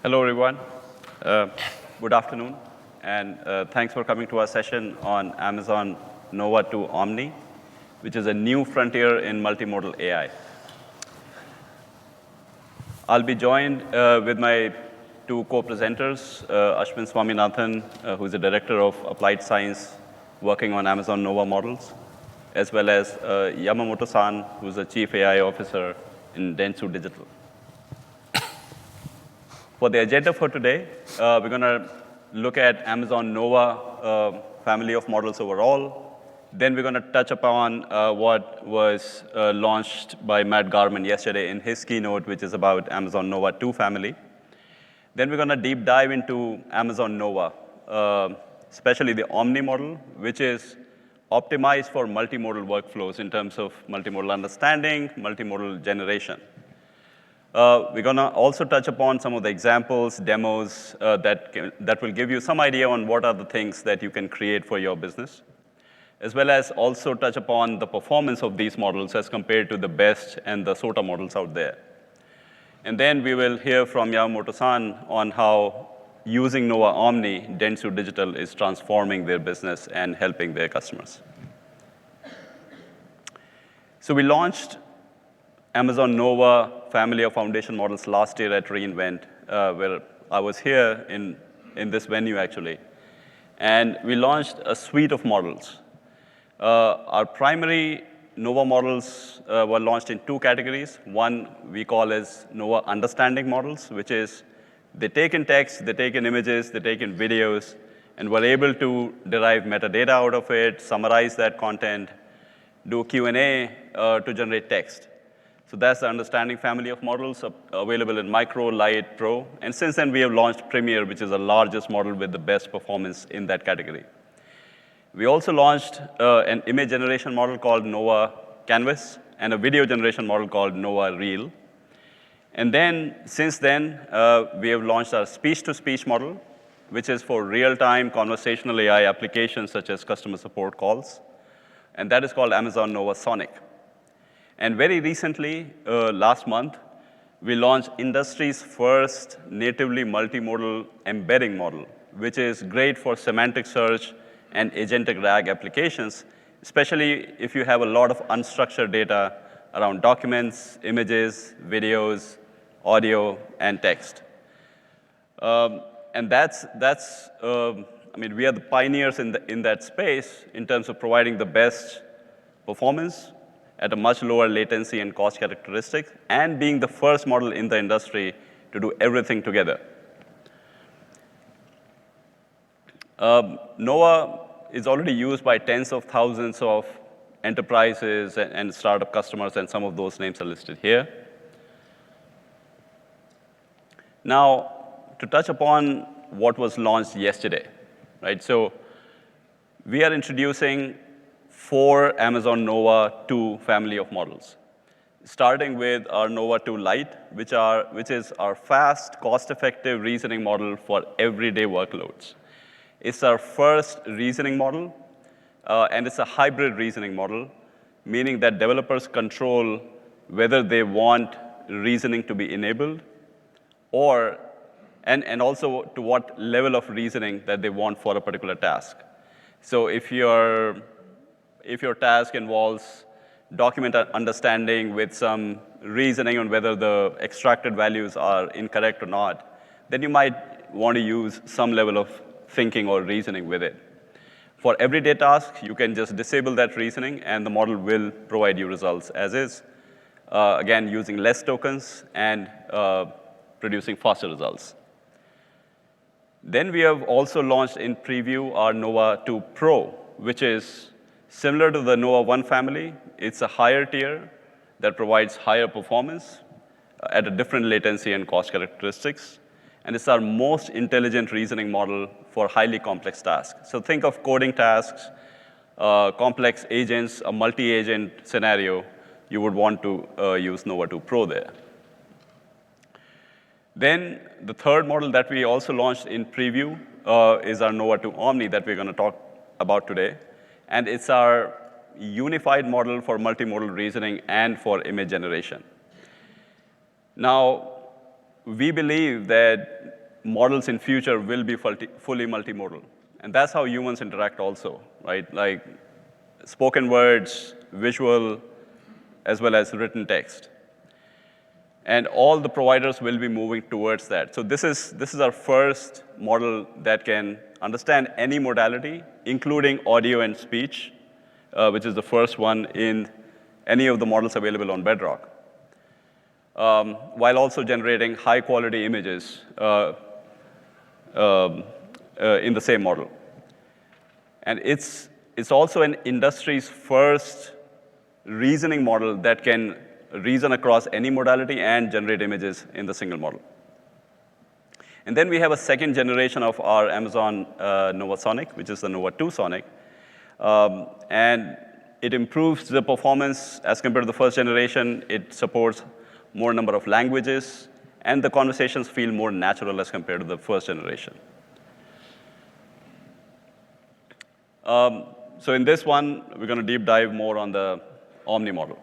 Hello, everyone. Uh, Good afternoon, and thanks for coming to our session on Amazon Nova to Omni, which is a new frontier in multimodal AI. I'll be joined with my two co-presenters, Ashwin Swaminathan, who's the Director of Applied Science working on Amazon Nova models, as well as Yamamoto-san, who's the Chief AI Officer in Dentsu Digital. For the agenda for today, we're going to look at Amazon Nova family of models overall. Then we're going to touch upon what was launched by Matt Garman yesterday in his keynote, which is about Amazon Nova 2 family. Then we're going to deep dive into Amazon Nova, especially the Omni model, which is optimized for multimodal workflows in terms of multimodal understanding, multimodal generation. We're going to also touch upon some of the examples, demos that will give you some idea on what are the things that you can create for your business, as well as also touch upon the performance of these models as compared to the best and the SOTA models out there. And then we will hear from Yamamoto-san on how using Nova Omni, Dentsu Digital is transforming their business and helping their customers. So we launched Amazon Nova family of foundation models last year at re:Invent, where I was here in this venue, actually. And we launched a suite of models. Our primary Nova models were launched in two categories. One we call as Nova understanding models, which is they take in text, they take in images, they take in videos, and we're able to derive metadata out of it, summarize that content, do Q&A to generate text. So that's the understanding family of models available in Micro, Lite, Pro. And since then, we have launched Premier, which is the largest model with the best performance in that category. We also launched an image generation model called Nova Canvas and a video generation model called Nova Reel. And then, since then, we have launched our speech-to-speech model, which is for real-time conversational AI applications such as customer support calls. And that is called Amazon Nova Sonic. And very recently, last month, we launched industry's first natively multimodal embedding model, which is great for semantic search and agentic RAG applications, especially if you have a lot of unstructured data around documents, images, videos, audio, and text. And we are the pioneers in that space in terms of providing the best performance at a much lower latency and cost characteristics, and being the first model in the industry to do everything together. Nova is already used by tens of thousands of enterprises and startup customers, and some of those names are listed here. Now, to touch upon what was launched yesterday, right? So we are introducing 4 Amazon Nova 2 family of models, starting with our Nova 2 Lite, which is our fast, cost-effective reasoning model for everyday workloads. It's our first reasoning model, and it's a hybrid reasoning model, meaning that developers control whether they want reasoning to be enabled and also to what level of reasoning that they want for a particular task. So if your task involves document understanding with some reasoning on whether the extracted values are incorrect or not, then you might want to use some level of thinking or reasoning with it. For everyday tasks, you can just disable that reasoning, and the model will provide you results as is, again, using less tokens and producing faster results. Then we have also launched in preview our Nova 2 Pro, which is similar to the Nova 1 family. It's a higher tier that provides higher performance at a different latency and cost characteristics. And it's our most intelligent reasoning model for highly complex tasks. So think of coding tasks, complex agents, a multi-agent scenario. You would want to use Nova 2 Pro there. Then the third model that we also launched in preview is our Nova 2 Omni that we're going to talk about today. And it's our unified model for multimodal reasoning and for image generation. Now, we believe that models in future will be fully multimodal. And that's how humans interact also, right? Like spoken words, visual, as well as written text. And all the providers will be moving towards that. So this is our first model that can understand any modality, including audio and speech, which is the first one in any of the models available on Bedrock, while also generating high-quality images in the same model. And it's also an industry's first reasoning model that can reason across any modality and generate images in the single model. And then we have a second generation of our Amazon Nova Sonic, which is the Nova 2 Sonic. And it improves the performance as compared to the first generation. It supports more number of languages, and the conversations feel more natural as compared to the first generation. So in this one, we're going to deep dive more on the Omni model.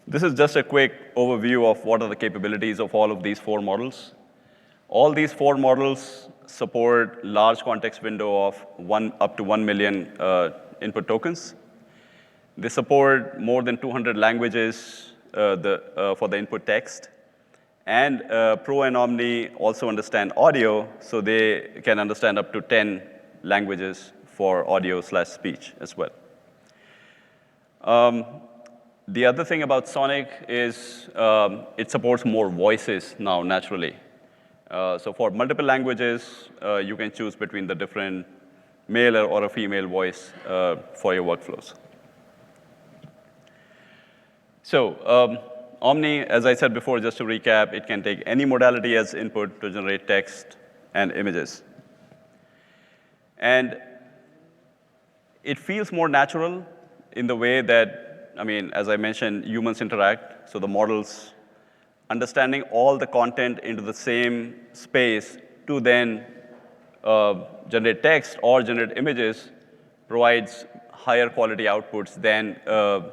This is just a quick overview of what are the capabilities of all of these 4 models. All these 4 models support large context window of up to 1 million input tokens. They support more than 200 languages for the input text. And Pro and Omni also understand audio, so they can understand up to 10 languages for audio/speech as well. The other thing about Sonic is it supports more voices now naturally. So for multiple languages, you can choose between the different male or a female voice for your workflows. So Omni, as I said before, just to recap, it can take any modality as input to generate text and images. And it feels more natural in the way that, I mean, as I mentioned, humans interact. So the models understanding all the content into the same space to then generate text or generate images provides higher quality outputs than a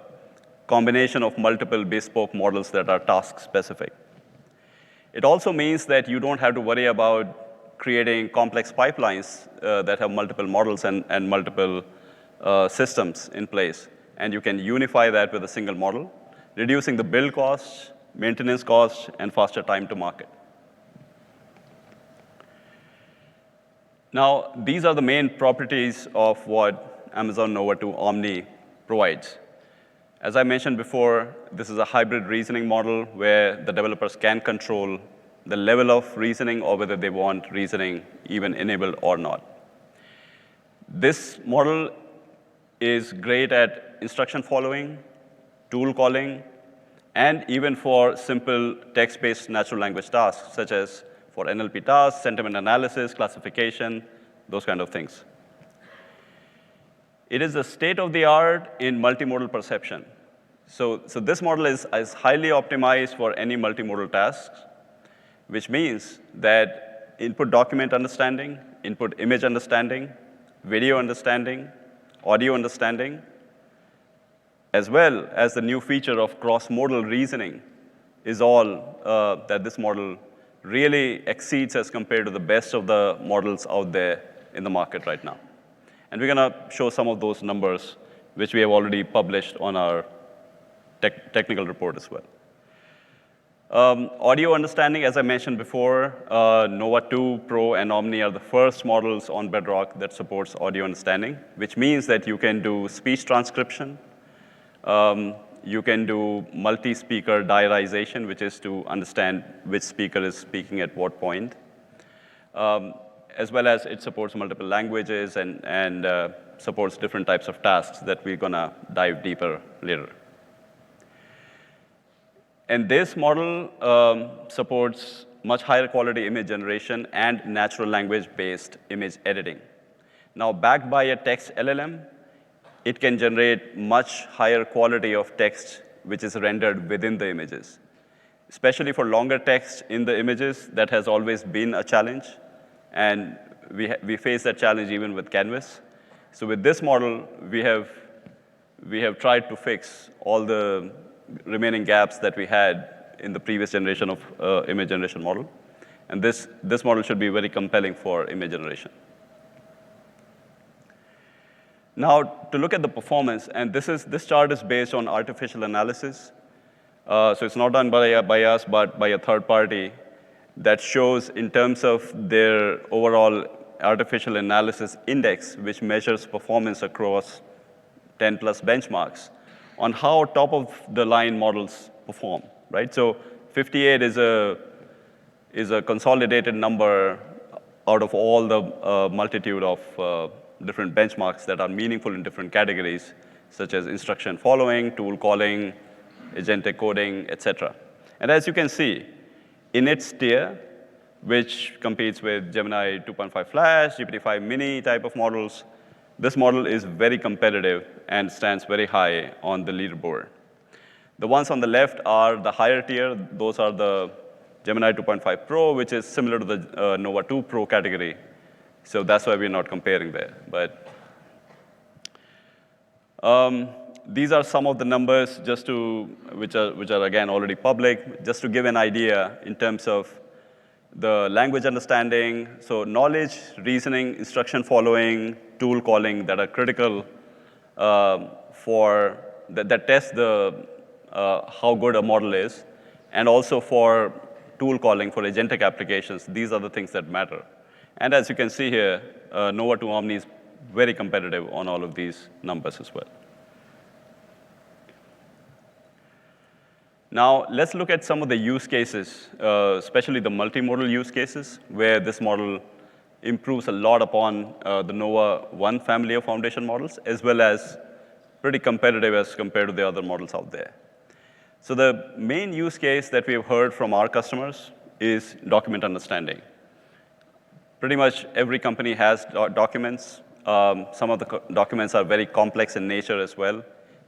combination of multiple bespoke models that are task specific. It also means that you don't have to worry about creating complex pipelines that have multiple models and multiple systems in place. And you can unify that with a single model, reducing the build costs, maintenance costs, and faster time to market. Now, these are the main properties of what Amazon Nova 2 Omni provides. As I mentioned before, this is a hybrid reasoning model where the developers can control the level of reasoning or whether they want reasoning even enabled or not. This model is great at instruction following, tool calling, and even for simple text-based natural language tasks, such as for NLP tasks, sentiment analysis, classification, those kind of things. It is the state-of-the-art in multimodal perception. So this model is highly optimized for any multimodal tasks, which means that input document understanding, input image understanding, video understanding, audio understanding, as well as the new feature of cross-modal reasoning is all that this model really exceeds as compared to the best of the models out there in the market right now. And we're going to show some of those numbers, which we have already published on our technical report as well. Audio understanding, as I mentioned before, Nova 2 Pro and Omni are the first models on Bedrock that supports audio understanding, which means that you can do speech transcription. You can do multi-speaker diarization, which is to understand which speaker is speaking at what point, as well as it supports multiple languages and supports different types of tasks that we're going to dive deeper later. And this model supports much higher quality image generation and natural language-based image editing. Now, backed by a text LLM, it can generate much higher quality of text, which is rendered within the images. Especially for longer text in the images, that has always been a challenge. And we face that challenge even with Canvas. So with this model, we have tried to fix all the remaining gaps that we had in the previous generation of image generation model. And this model should be very compelling for image generation. Now, to look at the performance, and this chart is based on artificial analysis. So it's not done by us, but by a third party that shows in terms of their overall artificial analysis index, which measures performance across 10 plus benchmarks, on how top of the line models perform, right? So 58 is a consolidated number out of all the multitude of different benchmarks that are meaningful in different categories, such as instruction following, tool calling, agentic coding, et cetera. And as you can see, in its tier, which competes with Gemini 2.5 Flash, GPT-5 Mini type of models, this model is very competitive and stands very high on the leaderboard. The ones on the left are the higher tier. Those are the Gemini 2.5 Pro, which is similar to the Nova 2 Pro category. So that's why we're not comparing there. But these are some of the numbers which are again already public, just to give an idea in terms of the language understanding. So knowledge, reasoning, instruction following, tool calling that are critical that test how good a model is, and also for tool calling for agentic applications. These are the things that matter. And as you can see here, Nova 2 Omni is very competitive on all of these numbers as well. Now, let's look at some of the use cases, especially the multimodal use cases, where this model improves a lot upon the Nova 1 family of foundation models, as well as pretty competitive as compared to the other models out there. So the main use case that we have heard from our customers is document understanding. Pretty much every company has documents. Some of the documents are very complex in nature as well,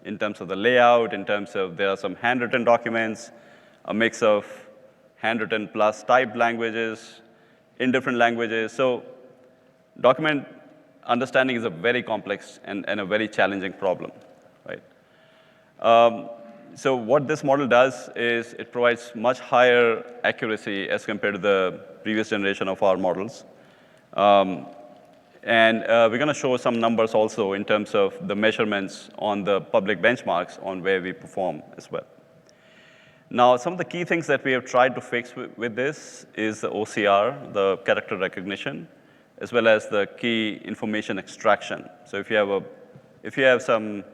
in terms of the layout, in terms of there are some handwritten documents, a mix of handwritten plus typed languages in different languages. So document understanding is a very complex and a very challenging problem, right? So what this model does is it provides much higher accuracy as compared to the previous generation of our models. And we're going to show some numbers also in terms of the measurements on the public benchmarks on where we perform as well. Now, some of the key things that we have tried to fix with this is the OCR, the character recognition, as well as the key information extraction. So if you have some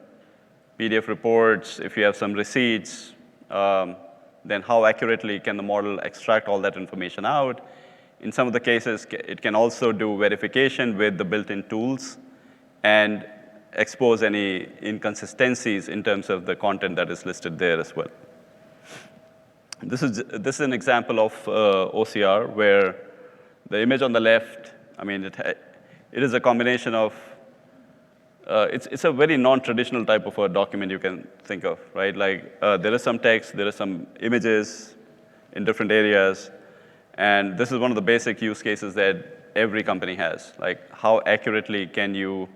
PDF reports, if you have some receipts, then how accurately can the model extract all that information out? In some of the cases, it can also do verification with the built-in tools and expose any inconsistencies in terms of the content that is listed there as well. This is an example of OCR where the image on the left, I mean, it is a combination of, it's a very non-traditional type of a document you can think of, right? Like there is some text, there is some images in different areas, and this is one of the basic use cases that every company has. Like how accurately can you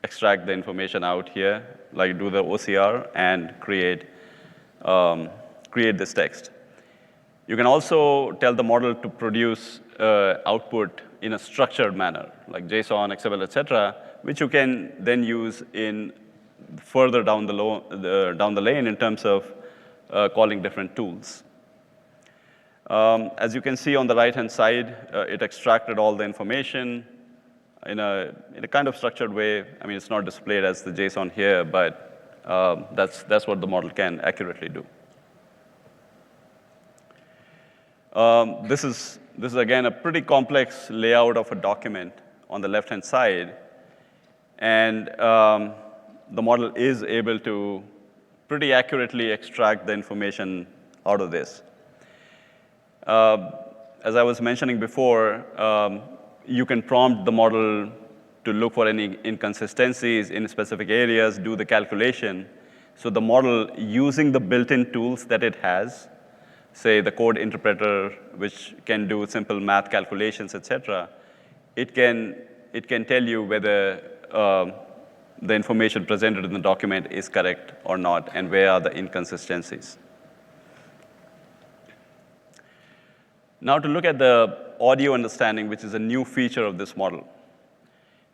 extract the information out here, like do the OCR and create this text. You can also tell the model to produce output in a structured manner, like JSON, XML, et cetera, which you can then use in further down the lane in terms of calling different tools. As you can see on the right-hand side, it extracted all the information in a kind of structured way. I mean, it's not displayed as the JSON here, but that's what the model can accurately do. This is again a pretty complex layout of a document on the left-hand side, and the model is able to pretty accurately extract the information out of this. As I was mentioning before, you can prompt the model to look for any inconsistencies in specific areas, do the calculation. So the model, using the built-in tools that it has, say the code interpreter, which can do simple math calculations, et cetera, it can tell you whether the information presented in the document is correct or not, and where are the inconsistencies. Now to look at the audio understanding, which is a new feature of this model.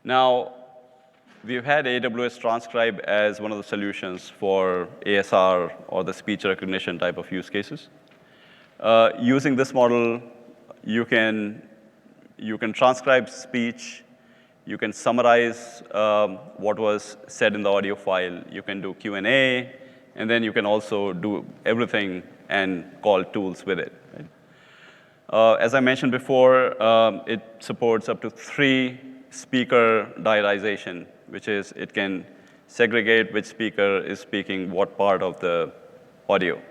Now, we've had AWS transcribe as one of the solutions for ASR or the speech recognition type of use cases. Using this model, you can transcribe speech, you can summarize what was said in the audio file, you can do Q&A, and then you can also do everything and call tools with it. Right? As I mentioned before, it supports up to 3 speaker diarization, which is it can segregate which speaker is speaking what part of the audio.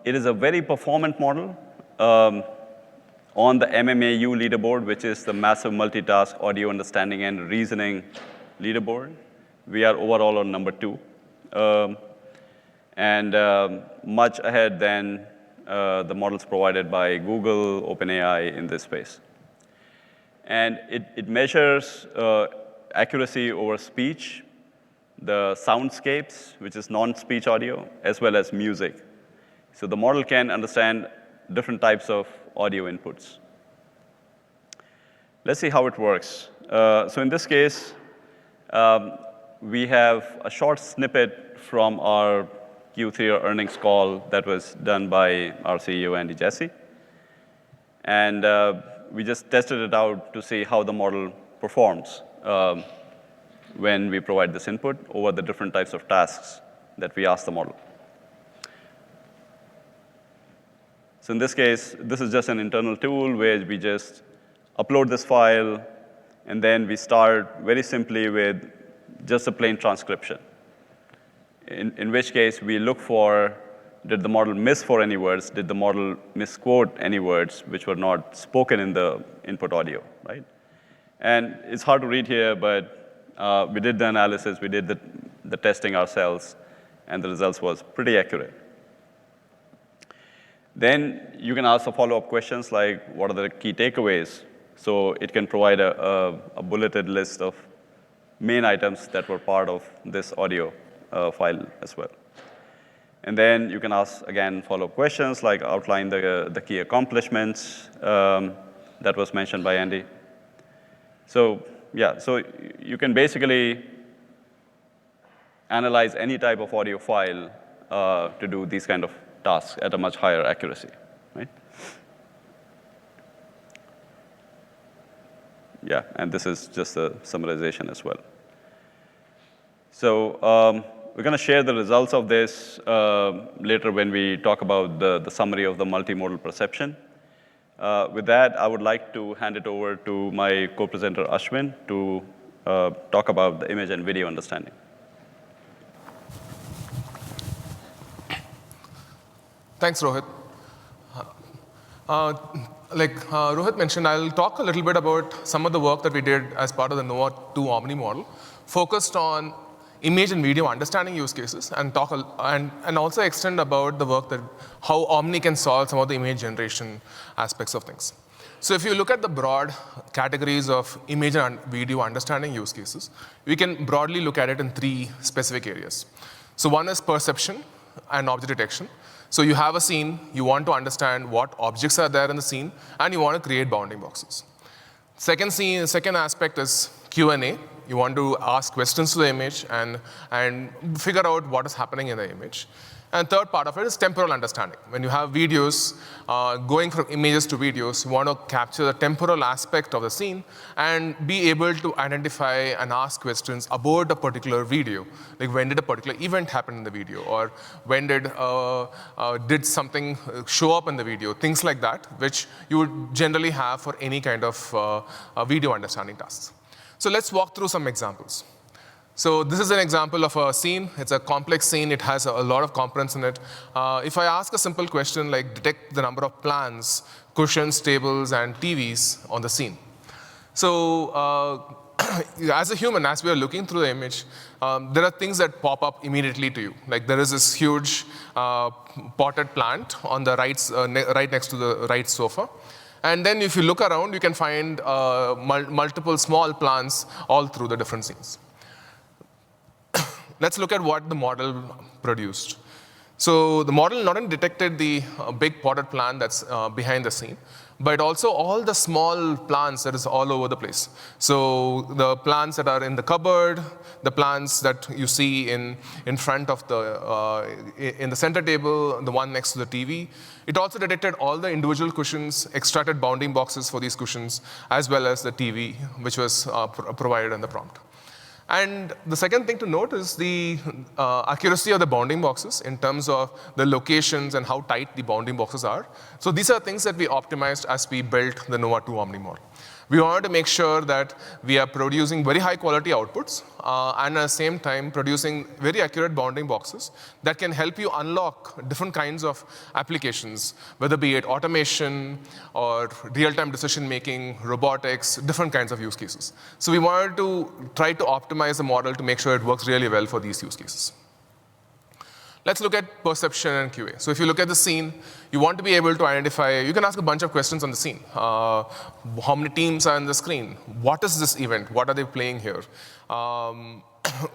It is a very performant model. On the MMAU leaderboard, which is the Massive Multitask Audio Understanding and Reasoning leaderboard, we are overall on number 2, and much ahead than the models provided by Google, OpenAI in this space. And it measures accuracy over speech, the soundscapes, which is non-speech audio, as well as music. So the model can understand different types of audio inputs. Let's see how it works. So in this case, we have a short snippet from our Q3 earnings call that was done by our CEO, Andy Jassy. And we just tested it out to see how the model performs when we provide this input over the different types of tasks that we ask the model. So in this case, this is just an internal tool where we just upload this file, and then we start very simply with just a plain transcription, in which case we look for, did the model miss for any words? Did the model misquote any words which were not spoken in the input audio, right? And it's hard to read here, but we did the analysis, we did the testing ourselves, and the results was pretty accurate. Then you can ask the follow-up questions like, what are the key takeaways? So it can provide a bulleted list of main items that were part of this audio file as well. And then you can ask, again, follow-up questions like outline the key accomplishments that was mentioned by Andy. So yeah, so you can basically analyze any type of audio file to do these kind of tasks at a much higher accuracy, right? Yeah, and this is just a summarization as well. So we're going to share the results of this later when we talk about the summary of the multimodal perception. With that, I would like to hand it over to my co-presenter, Ashwin, to talk about the image and video understanding. Thanks, Rohit. Like Rohit mentioned, I'll talk a little bit about some of the work that we did as part of the Nova 2 Omni model, focused on image and video understanding use cases, and talk and also extend about the work that how Omni can solve some of the image generation aspects of things. So if you look at the broad categories of image and video understanding use cases, we can broadly look at it in 3 specific areas. So one is perception and object detection. So you have a scene, you want to understand what objects are there in the scene, and you want to create bounding boxes. Second aspect is Q&A. You want to ask questions to the image and figure out what is happening in the image. And third part of it is temporal understanding. When you have videos going from images to videos, you want to capture the temporal aspect of the scene and be able to identify and ask questions about a particular video. Like when did a particular event happen in the video, or when did something show up in the video, things like that, which you would generally have for any kind of video understanding tasks. So let's walk through some examples. So this is an example of a scene. It's a complex scene. It has a lot of components in it. If I ask a simple question like detect the number of plants, cushions, tables, and TVs on the scene. So as a human, as we are looking through the image, there are things that pop up immediately to you. Like there is this huge potted plant on the right next to the right sofa. And then if you look around, you can find multiple small plants all through the different scenes. Let's look at what the model produced. So the model not only detected the big potted plant that's behind the scene, but also all the small plants that is all over the place. So the plants that are in the cupboard, the plants that you see in front of in the center table, the one next to the TV. It also detected all the individual cushions, extracted bounding boxes for these cushions, as well as the TV, which was provided in the prompt. And the second thing to note is the accuracy of the bounding boxes in terms of the locations and how tight the bounding boxes are. So these are things that we optimized as we built the Nova 2 Omni model. We wanted to make sure that we are producing very high quality outputs and at the same time producing very accurate bounding boxes that can help you unlock different kinds of applications, whether be it automation or real-time decision making, robotics, different kinds of use cases. So we wanted to try to optimize the model to make sure it works really well for these use cases. Let's look at perception and QA. So if you look at the scene, you want to be able to identify, you can ask a bunch of questions on the scene. How many teams are on the screen? What is this event? What are they playing here?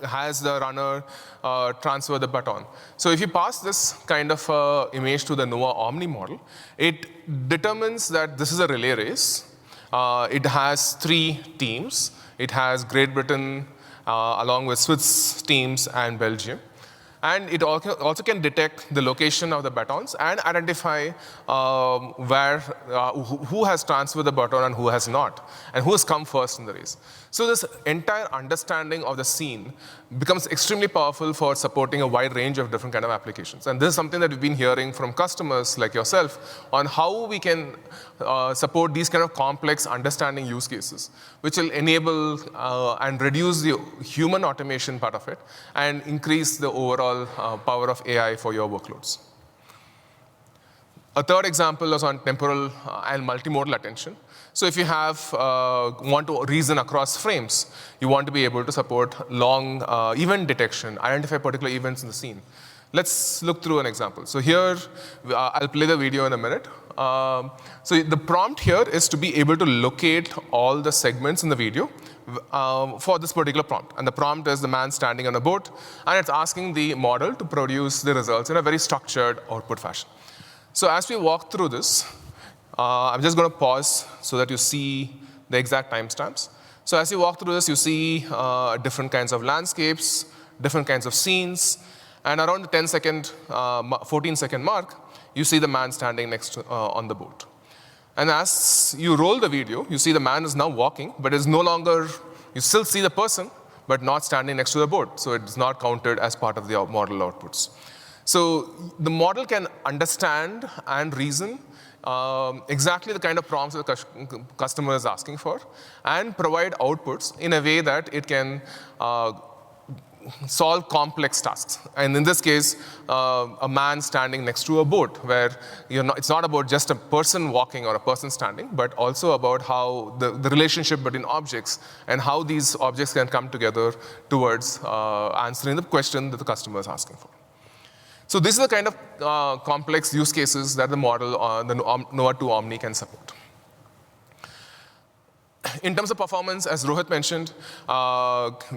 Has the runner transferred the baton? So if you pass this kind of image to the Nova Omni model, it determines that this is a relay race. It has 3 teams. It has Great Britain along with Swiss teams and Belgium. And it also can detect the location of the batons and identify who has transferred the baton and who has not, and who has come first in the race. So this entire understanding of the scene becomes extremely powerful for supporting a wide range of different kind of applications. And this is something that we've been hearing from customers like yourself on how we can support these kind of complex understanding use cases, which will enable and reduce the human automation part of it and increase the overall power of AI for your workloads. A third example is on temporal and multimodal attention. So if you want to reason across frames, you want to be able to support long event detection, identify particular events in the scene. Let's look through an example. So here, I'll play the video in a minute. So the prompt here is to be able to locate all the segments in the video for this particular prompt. And the prompt is the man standing on a boat, and it's asking the model to produce the results in a very structured output fashion. So as we walk through this, I'm just going to pause so that you see the exact timestamps. So as you walk through this, you see different kinds of landscapes, different kinds of scenes, and around the 14-second mark, you see the man standing next to, on the boat. And as you roll the video, you see the man is now walking, but is no longer, you still see the person, but not standing next to the boat. So it's not counted as part of the model outputs. So the model can understand and reason exactly the kind of prompts that the customer is asking for and provide outputs in a way that it can solve complex tasks. And in this case, a man standing next to a boat, where it's not about just a person walking or a person standing, but also about how the relationship between objects and how these objects can come together towards answering the question that the customer is asking for. So this is the kind of complex use cases that the model, the Nova 2 Omni can support. In terms of performance, as Rohit mentioned,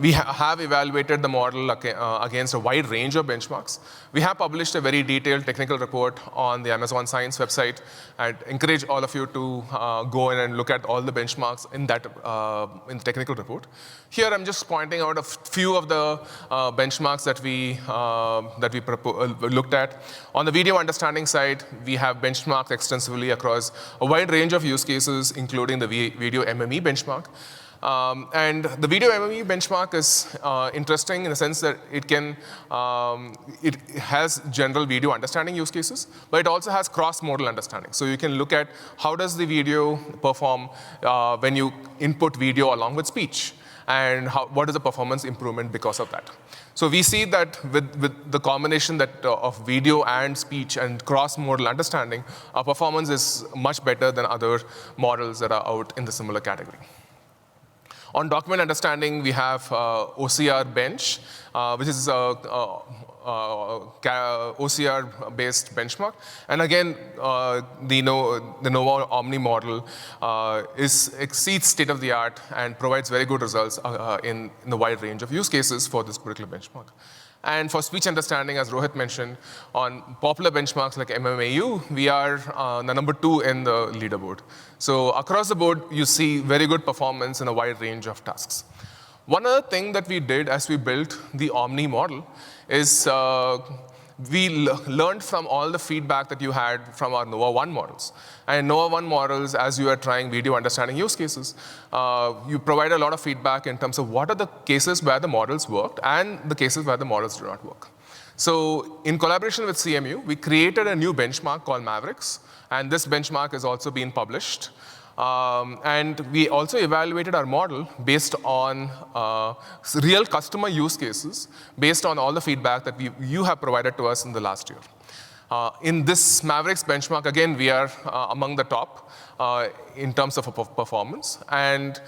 we have evaluated the model against a wide range of benchmarks. We have published a very detailed technical report on the Amazon Science website. I'd encourage all of you to go in and look at all the benchmarks in that in the technical report. Here, I'm just pointing out a few of the benchmarks that we looked at. On the video understanding side, we have benchmarked extensively across a wide range of use cases, including the video MME benchmark. And the video MME benchmark is interesting in the sense that it has general video understanding use cases, but it also has cross-modal understanding. So you can look at how does the video perform when you input video along with speech, and what is the performance improvement because of that. So we see that with the combination of video and speech and cross-modal understanding, our performance is much better than other models that are out in the similar category. On document understanding, we have OCR Bench, which is OCR-based benchmark. And again, the Nova Omni model exceeds state-of-the-art and provides very good results in the wide range of use cases for this particular benchmark. And for speech understanding, as Rohit mentioned, on popular benchmarks like MMAU, we are the number 2 in the leaderboard. So across the board, you see very good performance in a wide range of tasks. One other thing that we did as we built the Omni model is we learned from all the feedback that you had from our Nova 1 models. And Nova 1 models, as you are trying video understanding use cases, you provide a lot of feedback in terms of what are the cases where the models worked and the cases where the models do not work. So in collaboration with CMU, we created a new benchmark called Mavericks, and this benchmark has also been published. And we also evaluated our model based on real customer use cases, based on all the feedback that you have provided to us in the last year. In this Mavericks benchmark, again, we are among the top in terms of performance. And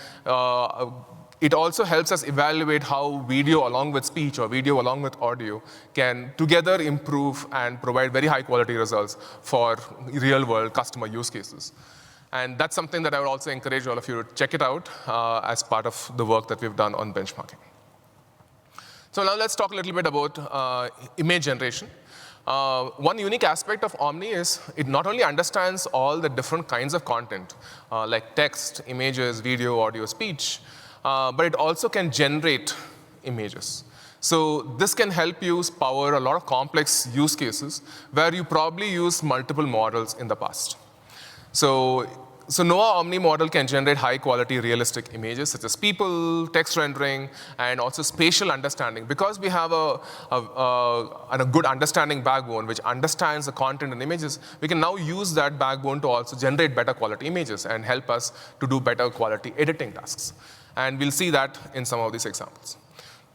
it also helps us evaluate how video along with speech or video along with audio can together improve and provide very high quality results for real-world customer use cases. And that's something that I would also encourage all of you to check it out as part of the work that we've done on benchmarking. So now let's talk a little bit about image generation. One unique aspect of Omni is it not only understands all the different kinds of content, like text, images, video, audio, speech, but it also can generate images. So this can help you power a lot of complex use cases where you probably used multiple models in the past. So Nova Omni model can generate high-quality, realistic images, such as people, text rendering, and also spatial understanding. Because we have a good understanding backbone, which understands the content and images, we can now use that backbone to also generate better quality images and help us to do better quality editing tasks. And we'll see that in some of these examples.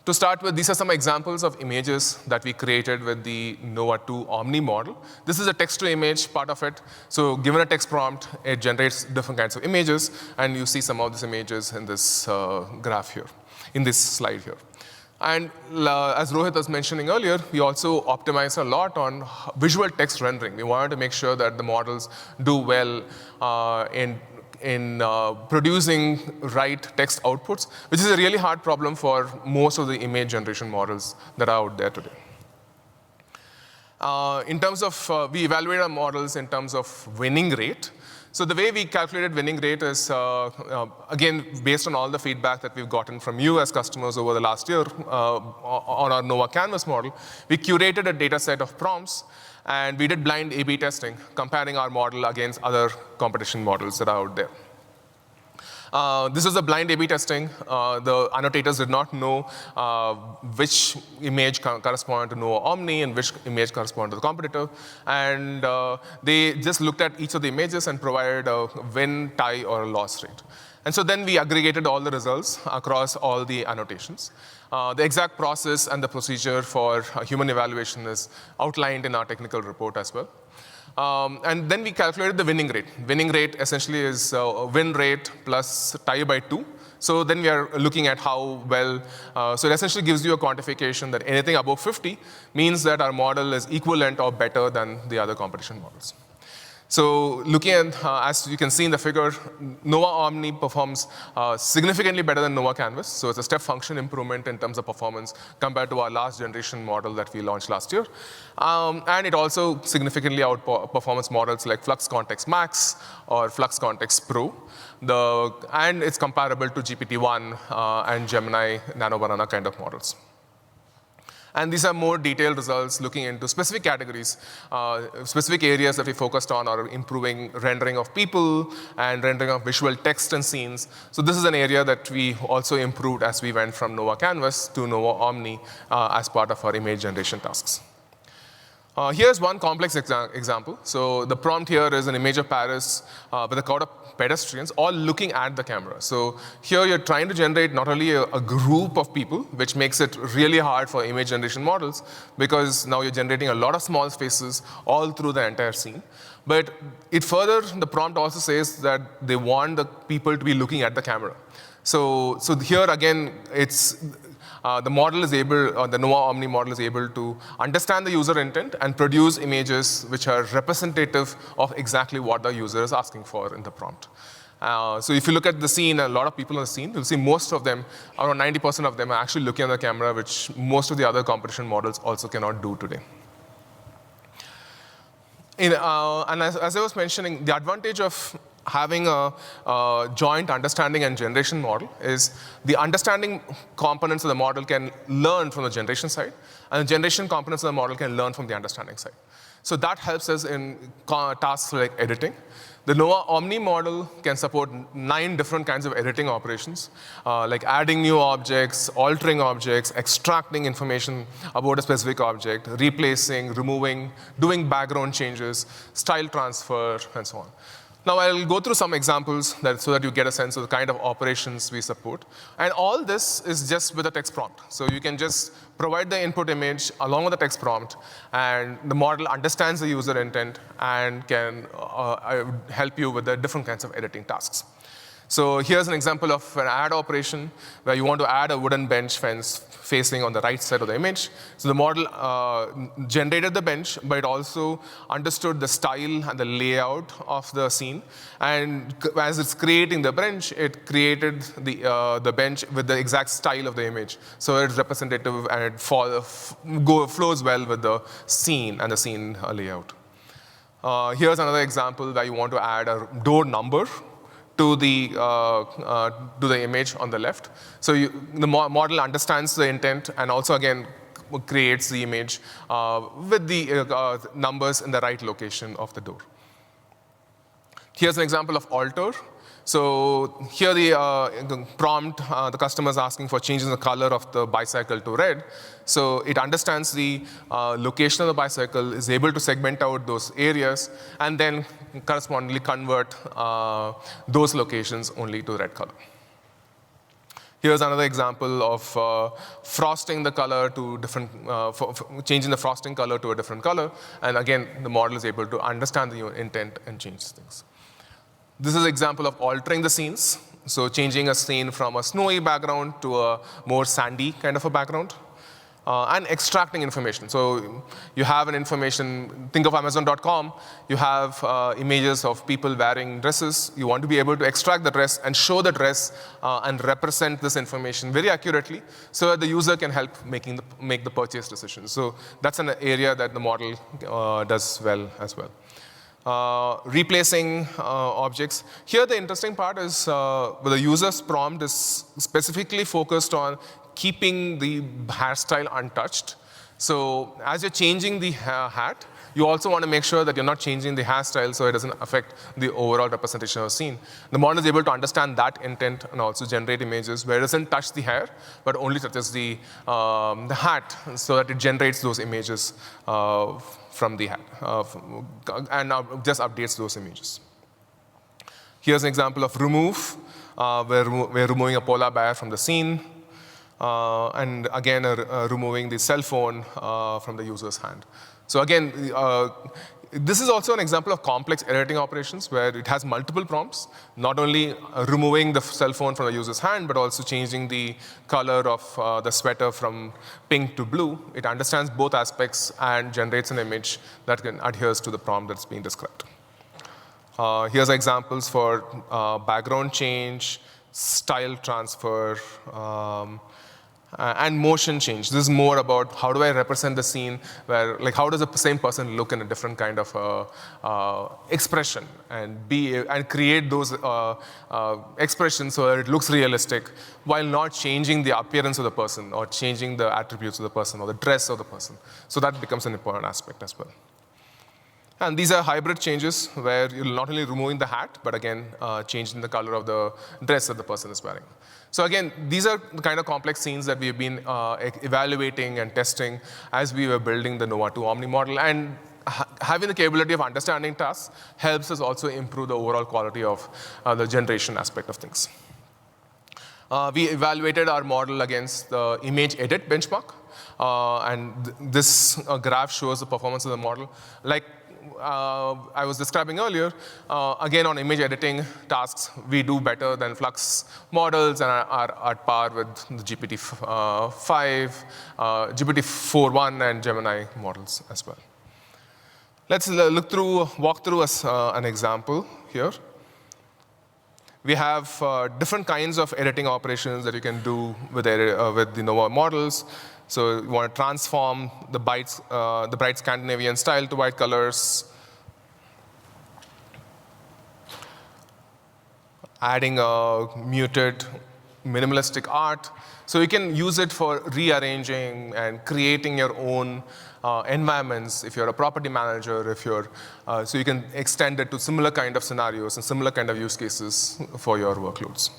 To start with, these are some examples of images that we created with the Nova 2 Omni model. This is a text-to-image part of it. So given a text prompt, it generates different kinds of images. And you see some of these images in this graph here, in this slide here. And as Rohit was mentioning earlier, we also optimized a lot on visual text rendering. We wanted to make sure that the models do well in producing right text outputs, which is a really hard problem for most of the image generation models that are out there today. In terms of, we evaluate our models in terms of winning rate. So the way we calculated winning rate is, again, based on all the feedback that we've gotten from you as customers over the last year on our Nova Canvas model, we curated a data set of prompts. And we did blind A/B testing, comparing our model against other competition models that are out there. This was a blind A/B testing. The annotators did not know which image corresponded to Nova Omni and which image corresponded to the competitor. And they just looked at each of the images and provided a win, tie, or a loss rate. And so then we aggregated all the results across all the annotations. The exact process and the procedure for human evaluation is outlined in our technical report as well. And then we calculated the winning rate. Winning rate essentially is win rate plus tie by 2. So then we are looking at how well, so it essentially gives you a quantification that anything above 50 means that our model is equivalent or better than the other competition models. So looking at, as you can see in the figure, Nova Omni performs significantly better than Nova Canvas. So it's a step function improvement in terms of performance compared to our last generation model that we launched last year. And it also significantly outperforms models like Flux Context Max or Flux Context Pro. And it's comparable to GPT-1 and Gemini Nano Banana kind of models. And these are more detailed results looking into specific categories. Specific areas that we focused on are improving rendering of people and rendering of visual text and scenes. So this is an area that we also improved as we went from Nova Canvas to Nova Omni as part of our image generation tasks. Here's one complex example. So the prompt here is an image of Paris with a crowd of pedestrians all looking at the camera. So here you're trying to generate not only a group of people, which makes it really hard for image generation models, because now you're generating a lot of small spaces all through the entire scene. But it further, the prompt also says that they want the people to be looking at the camera. So here again, it's the model is able, the Nova Omni model is able to understand the user intent and produce images which are representative of exactly what the user is asking for in the prompt. So if you look at the scene, a lot of people on the scene, you'll see most of them, around 90% of them, are actually looking at the camera, which most of the other competition models also cannot do today. And as I was mentioning, the advantage of having a joint understanding and generation model is the understanding components of the model can learn from the generation side, and the generation components of the model can learn from the understanding side. So that helps us in tasks like editing. The Nova Omni model can support 9 different kinds of editing operations, like adding new objects, altering objects, extracting information about a specific object, replacing, removing, doing background changes, style transfer, and so on. Now, I'll go through some examples so that you get a sense of the kind of operations we support. And all this is just with a text prompt. So you can just provide the input image along with the text prompt, and the model understands the user intent and can help you with the different kinds of editing tasks. So here's an example of an add operation where you want to add a wooden bench fence facing on the right side of the image. So the model generated the bench, but it also understood the style and the layout of the scene. And as it's creating the bench, it created the bench with the exact style of the image. So it's representative and it flows well with the scene and the scene layout. Here's another example where you want to add a door number to the image on the left. So the model understands the intent and also, again, creates the image with the numbers in the right location of the door. Here's an example of alter. So here the prompt, the customer is asking for changes in the color of the bicycle to red. So it understands the location of the bicycle, is able to segment out those areas, and then correspondingly convert those locations only to red color. Here's another example of frosting the color to different, changing the frosting color to a different color. And again, the model is able to understand the intent and change things. This is an example of altering the scenes. So changing a scene from a snowy background to a more sandy kind of a background. And extracting information. So you have an information, think of Amazon.com, you have images of people wearing dresses. You want to be able to extract the dress and show the dress and represent this information very accurately so that the user can help make the purchase decision. So that's an area that the model does well as well. Replacing objects. Here the interesting part is the user's prompt is specifically focused on keeping the hairstyle untouched. So as you're changing the hat, you also want to make sure that you're not changing the hairstyle so it doesn't affect the overall representation of the scene. The model is able to understand that intent and also generate images where it doesn't touch the hair, but only touches the hat, so that it generates those images from the hat, and just updates those images. Here's an example of remove, where we're removing a polar bear from the scene, and again, removing the cell phone from the user's hand. So again, this is also an example of complex editing operations where it has multiple prompts, not only removing the cell phone from the user's hand, but also changing the color of the sweater from pink to blue. It understands both aspects and generates an image that adheres to the prompt that's being described. Here's examples for background change, style transfer, and motion change. This is more about how do I represent the scene where, like, how does the same person look in a different kind of expression and create those expressions so that it looks realistic while not changing the appearance of the person or changing the attributes of the person or the dress of the person. So that becomes an important aspect as well. And these are hybrid changes where you're not only removing the hat, but again, changing the color of the dress that the person is wearing. So again, these are the kind of complex scenes that we've been evaluating and testing as we were building the Nova 2 Omni model. And having the capability of understanding tasks helps us also improve the overall quality of the generation aspect of things. We evaluated our model against the image edit benchmark. And this graph shows the performance of the model. Like I was describing earlier, again, on image editing tasks, we do better than Flux models and are at par with the GPT-5, GPT-4.1, and Gemini models as well. Let's walk through an example here. We have different kinds of editing operations that you can do with the Nova models. So you want to transform the bright Scandinavian style to white colors, adding a muted, minimalistic art. So you can use it for rearranging and creating your own environments. If you're a property manager, so you can extend it to similar kind of scenarios and similar kind of use cases for your workloads.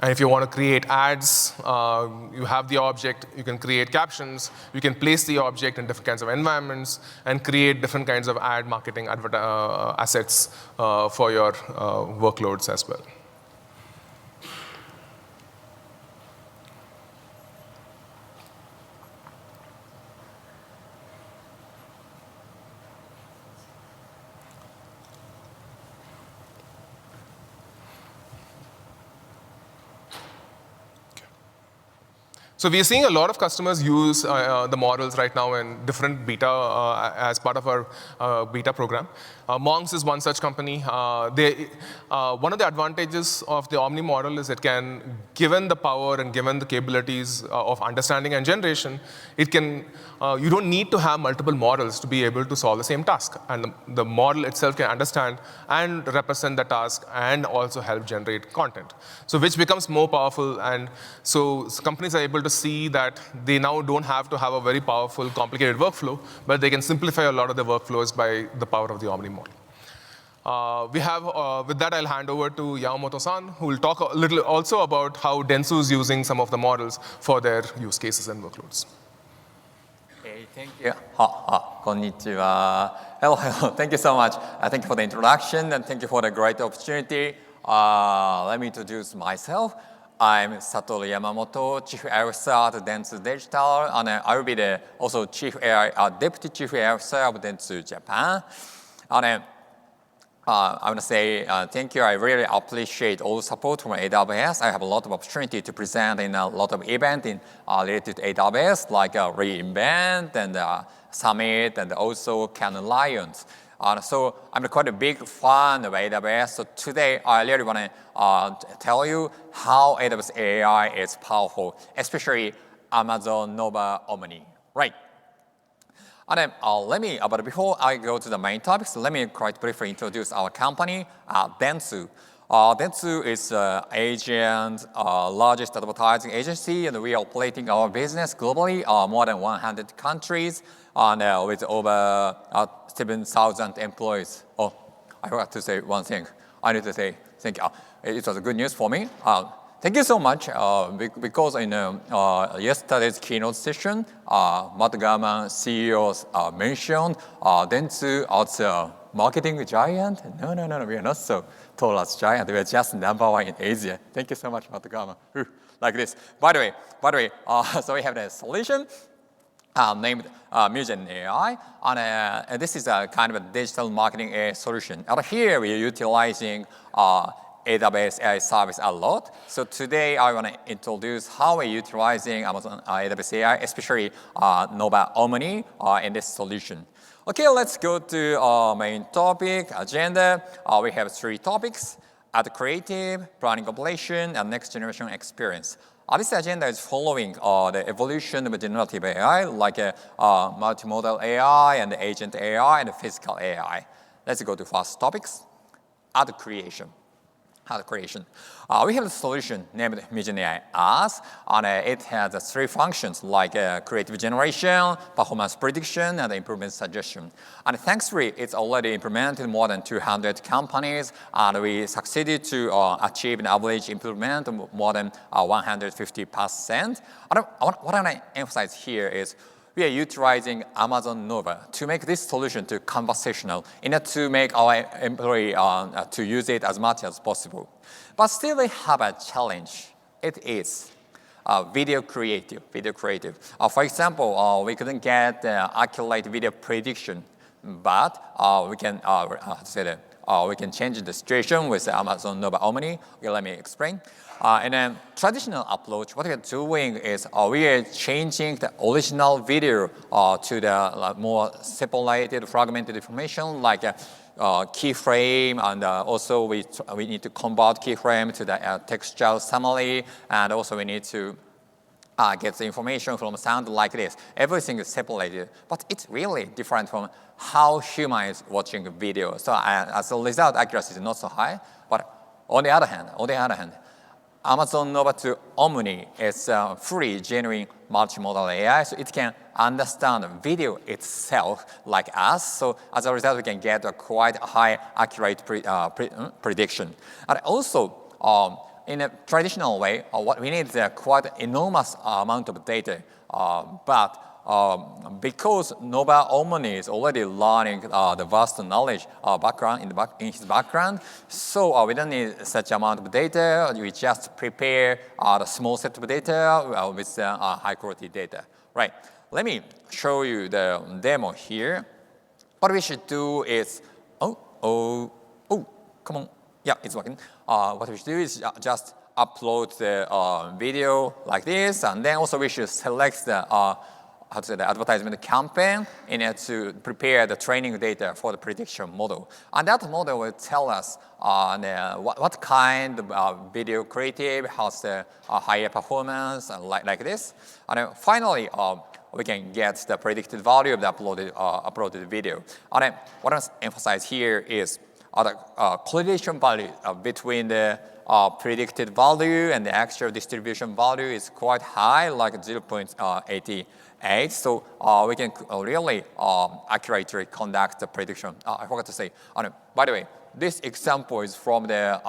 And if you want to create ads, you have the object, you can create captions, you can place the object in different kinds of environments and create different kinds of ad marketing assets for your workloads as well. So we are seeing a lot of customers use the models right now in different beta as part of our beta program. Monks is one such company. One of the advantages of the Omni model is it can, given the power and given the capabilities of understanding and generation, it can, you don't need to have multiple models to be able to solve the same task. And the model itself can understand and represent the task and also help generate content. So which becomes more powerful, and so companies are able to see that they now don't have to have a very powerful, complicated workflow, but they can simplify a lot of the workflows by the power of the Omni model. With that, I'll hand over to Yamamoto-san, who will talk a little also about how Dentsu is using some of the models for their use cases and workloads. Okay, thank you. Konnichiwa. Hello, hello. Thank you so much. Thank you for the introduction, and thank you for the great opportunity. Let me introduce myself. I'm Satoru Yamamoto, Chief AI Officer at Dentsu Digital, and I will be the also Deputy Chief AI Officer of Dentsu Japan. And I want to say thank you. I really appreciate all the support from AWS. I have a lot of opportunity to present in a lot of events related to AWS, like reInvent and Summit, and also Cannes Lions. So I'm quite a big fan of AWS. So today I really want to tell you how AWS AI is powerful, especially Amazon Nova Omni, right? And then but before I go to the main topics, let me quite briefly introduce our company, Dentsu. Dentsu is Asia's largest advertising agency, and we are operating our business globally, more than 100 countries, and with over 7,000 employees. Oh, I forgot to say one thing. I need to say thank you. It was a good news for me. Thank you so much, because in yesterday's keynote session, Matt Garman, CEO, mentioned Dentsu as a marketing giant. No, we are not so tall as giant. We are just #1 in Asia. Thank you so much, Matt Garman. Like this. By the way, so we have a solution named Mugen AI, and this is a kind of a digital marketing AI solution. Out here, we are utilizing AWS AI service a lot. So today I want to introduce how we're utilizing Amazon AWS AI, especially Nova Omni in this solution. Okay, let's go to our main topic, agenda. We have 3 topics: ad creative, planning compilation, and next generation experience. This agenda is following the evolution of generative AI, like multimodal AI and agent AI and physical AI. Let's go to first topics, ad creation. We have a solution named Mugen AI Ads, and it has 3 functions like creative generation, performance prediction, and improvement suggestion. And thankfully, it's already implemented in more than 200 companies, and we succeeded to achieve an average improvement of more than 150%. What I want to emphasize here is we are utilizing Amazon Nova to make this solution to conversational in order to make our employee to use it as much as possible. But still we have a challenge. It is video creative. For example, we couldn't get accurate video prediction, but we can we can change the situation with Amazon Nova Omni. Okay, let me explain. In a traditional approach, what we are doing is we are changing the original video to the more separated, fragmented information like keyframe, and also we need to convert keyframe to the textual summary, and also we need to get the information from sound like this. Everything is separated, but it's really different from how human is watching a video. So as a result, accuracy is not so high. But on the other hand, Amazon Nova 2 Omni is free, genuine multimodal AI, so it can understand video itself like us. So as a result, we can get a quite high accurate prediction. And also, in a traditional way, what we need is a quite enormous amount of data, but because Nova Omni is already learning the vast knowledge background in his background, so we don't need such amount of data. We just prepare the small set of data with high quality data. Right. Let me show you the demo here. What we should do is, come on. Yeah, it's working. What we should do is just upload the video like this, and then also we should select the the advertisement campaign in it to prepare the training data for the prediction model. And that model will tell us what kind of video creative has the higher performance, and like this. And finally, we can get the predicted value of the uploaded video. And what I want to emphasize here is the correlation value between the predicted value and the actual distribution value is quite high, like 0.88. So we can really accurately conduct the prediction. I forgot to say, by the way, this example is from the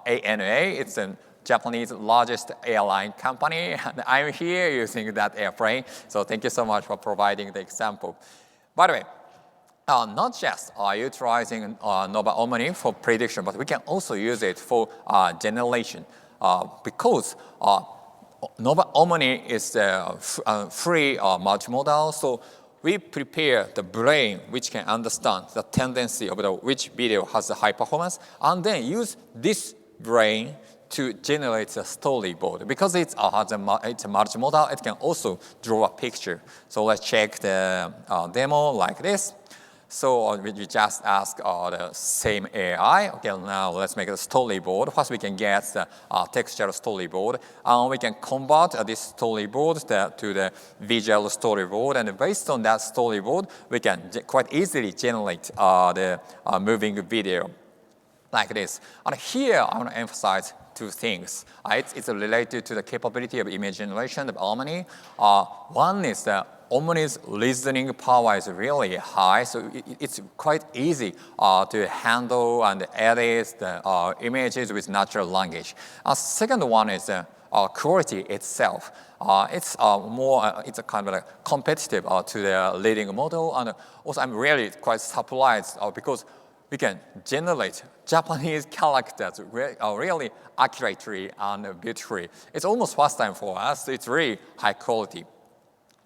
ANA. It's a Japanese largest airline company, and I'm here using that airplane. So thank you so much for providing the example. By the way, not just utilizing Nova Omni for prediction, but we can also use it for generation because Nova Omni is free multimodal, so we prepare the brain which can understand the tendency of which video has a high performance, and then use this brain to generate a storyboard. Because it's a multimodal, it can also draw a picture. So let's check the demo like this. So we just ask the same AI. Okay, now let's make a storyboard. First, we can get the textual storyboard, and we can convert this storyboard to the visual storyboard. And based on that storyboard, we can quite easily generate the moving video like this. And here, I want to emphasize two things. It's related to the capability of image generation of Omni. One is that Omni's reasoning power is really high, so it's quite easy to handle and edit the images with natural language. Second one is quality itself. It's a kind of competitive to the leading model, and also I'm really quite surprised because we can generate Japanese characters really accurately and beautifully. It's almost first time for us. It's really high quality.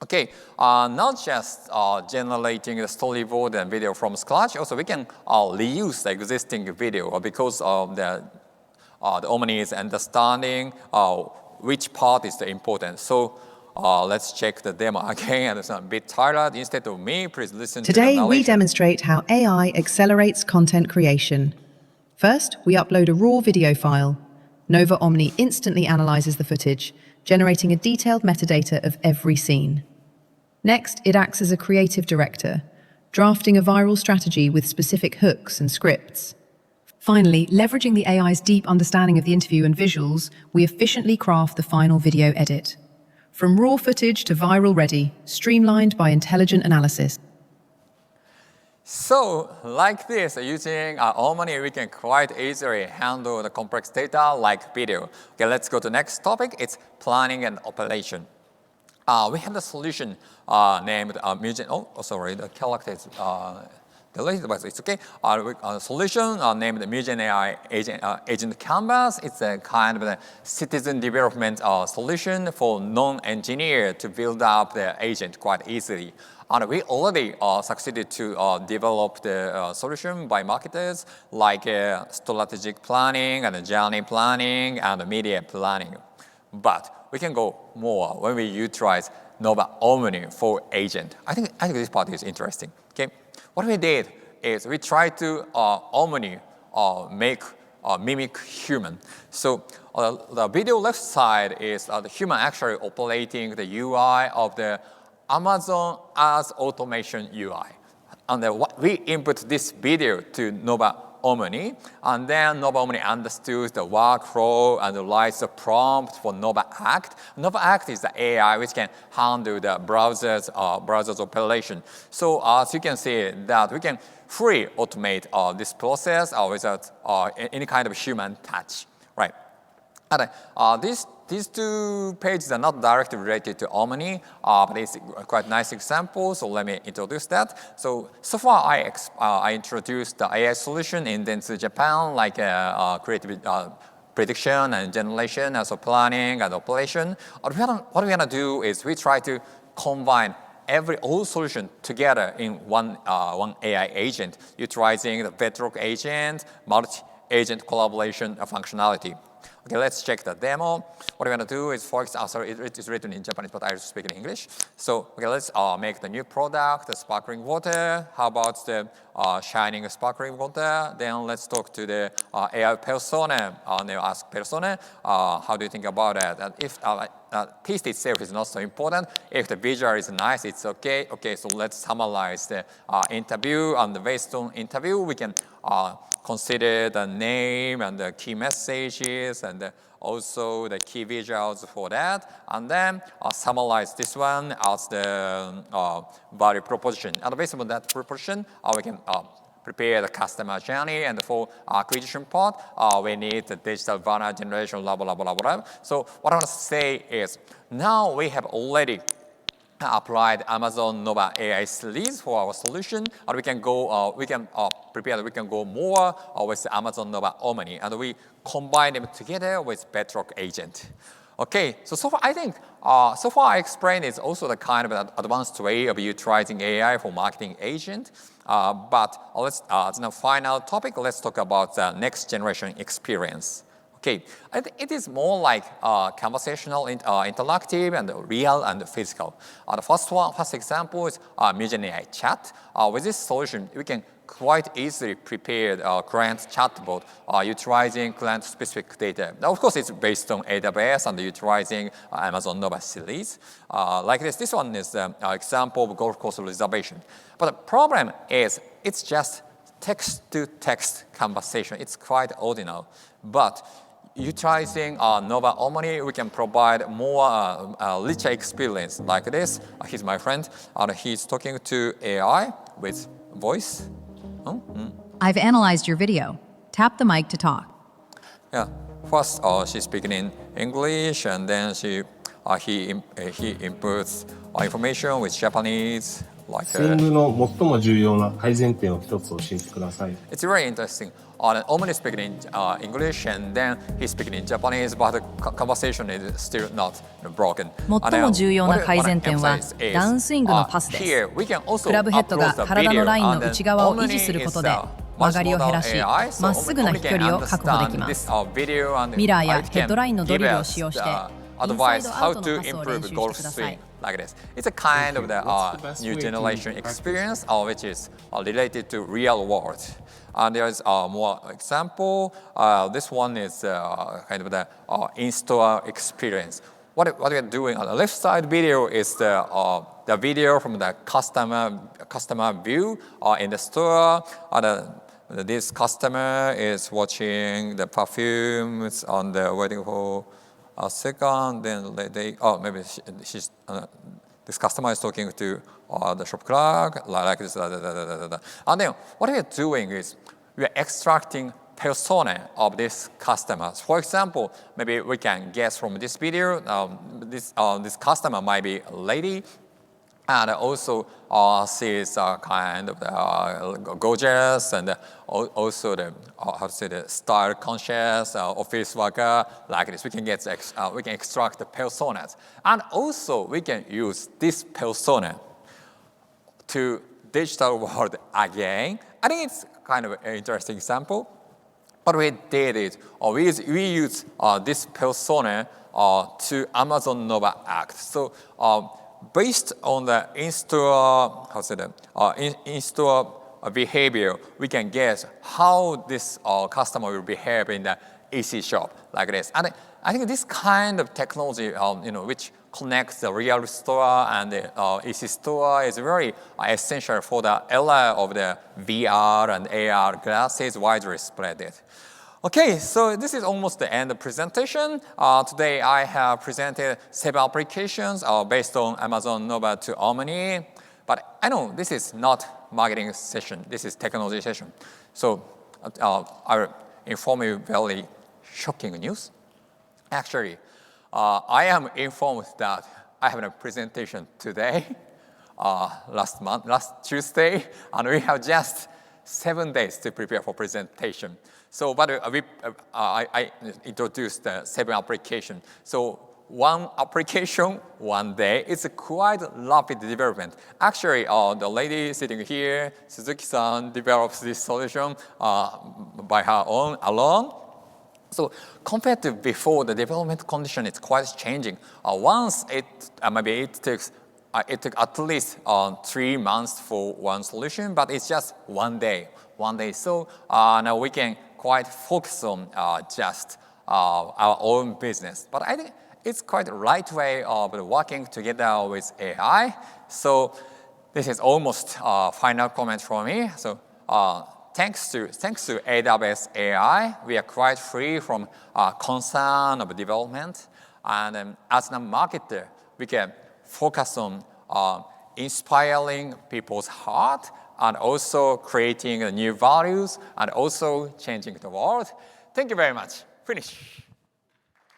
Okay, not just generating the storyboard and video from scratch, also we can reuse the existing video because of the Omni's understanding which part is the important. So let's check the demo again. And it's a bit tired. Instead of me, please listen to the Today, we narration. demonstrate how AI accelerates content creation. First, we upload a raw video file. Nova Omni instantly analyzes the footage, generating a detailed metadata of every scene. Next, it acts as a creative director, drafting a viral strategy with specific hooks and scripts. Finally, leveraging the AI's deep understanding of the interview and visuals, we efficiently craft the final video edit. From raw footage to viral ready, streamlined by intelligent analysis. So, like this, using Omni, we can quite easily handle the complex data like video. Okay, let's go to the next topic. It's planning and operation. We have the solution named the character is Delete, but it's okay. Solution named Mugen AI Agent Canvas. It's a kind of a citizen development solution for non-engineer to build up the agent quite easily. And we already succeeded to develop the solution by marketers like strategic planning and journey planning and media planning. But we can go more when we utilize Nova Omni for agent. I think this part is interesting. Okay, what we did is we tried to Omni mimic human. So the video left side is the human actually operating the UI of the Amazon as automation UI. And we input this video to Nova Omni, and then Nova Omni understood the workflow and writes the prompt for Nova Act. Nova Act is the AI which can handle the browser's operation. So as you can see that we can fully automate this process without any kind of human touch, right? And these two pages are not directly related to Omni, but it's a quite nice example, so let me introduce that. So far I introduced the AI solution in Dentsu Japan, like creative prediction and generation, also planning and operation. What we're gonna do is we try to combine all solution together in one AI agent, utilizing the Bedrock agent, multi-agent collaboration functionality. Okay, let's check the demo. What we're going to do is, sorry, it is written in Japanese, but I will speak in English. So, okay, let's make the new product, the sparkling water. How about the shining sparkling water? Then let's talk to the AI persona. They'll ask persona, how do you think about that? And if taste itself is not so important, if the visual is nice, it's okay. Okay, so let's summarize the interview. And based on interview, we can consider the name and the key messages and also the key visuals for that. And then summarize this one as the value proposition. And based on that proposition, we can prepare the customer journey. And for acquisition part, we need the digital value generation, blah, blah, blah, blah. So what I want to say is now we have already applied Amazon Nova AI series for our solution, and we can go more with the Amazon Nova Omni, and we combine them together with Bedrock agent. Okay, so far I think so far I explained it's also the kind of an advanced way of utilizing AI for marketing agent. But let's the final topic. Let's talk about the next generation experience. Okay, it is more like conversational, interactive, and real and physical. The first example is Mugen AI Chat. With this solution, we can quite easily prepare client chatbot utilizing client-specific data. Now, of course, it's based on AWS and utilizing Amazon Nova series. Like this one is an example of golf course reservation. But the problem is it's just text-to-text conversation. It's quite ordinary. But utilizing Nova Omni, we can provide more richer experience like this. He's my friend, and he's talking to AI with voice. I've analyzed your video. Tap the mic to talk. Yeah. First, she's speaking in English, and then he inputs information with Japanese. Like, スイングの最も重要な改善点を一つ教えてください。 It's very interesting. Omni is speaking in English, and then he's speaking in Japanese, but the conversation is still not broken. 最も重要な改善点はダウンスイングのパスです。クラブヘッドが体のラインの内側を維持することで曲がりを減らし、まっすぐな飛距離を確保できます。ミラーやヘッドラインのドリルを使用して、advise how to improve golf swing like this. It's a kind of the new generation experience which is related to real world. And there's more example. This one is kind of the in-store experience. What we are doing on the left side video is the video from the customer view in the store. This customer is watching the perfumes on the waiting for a second, then maybe this customer is talking to the shop clerk, like this. And then what we are doing is we are extracting persona of these customers. For example, maybe we can guess from this video, this customer might be a lady, And also she's kind of gorgeous and also the the style conscious office worker like this. We can we can extract the personas, and also we can use this persona to digital world again. I think it's kind of an interesting example. What we did is we use this persona to Amazon Nova Act. So based on the in-store, in-store behavior, we can guess how this customer will behave in the EC shop like this. And I think this kind of technology, which connects the real store and the EC store is very essential for the era of the VR and AR glasses widely spread. Okay, so this is almost the end of the presentation. Today I have presented 7 applications based on Amazon Nova to Omni. But I know this is not marketing session, this is technology session. So I will inform you very shocking news. Actually, I am informed that I have a presentation today, last Tuesday, and we have just 7 days to prepare for presentation. So, but I introduced the 7 applications. So, 1 application, 1 day. It's a quite rapid development. Actually, the lady sitting here, Suzuki-san, develops this solution by her own alone. So, compared to before, the development condition is quite changing. Once maybe it took at least 3 months for 1 solution, but it's just 1 day. So now we can quite focus on just our own business. But I think it's quite the right way of working together with AI. So this is almost final comment from me. So thanks to AWS AI, we are quite free from concern of development. And as a marketer, we can focus on inspiring people's heart and also creating new values and also changing the world. Thank you very much. Finish.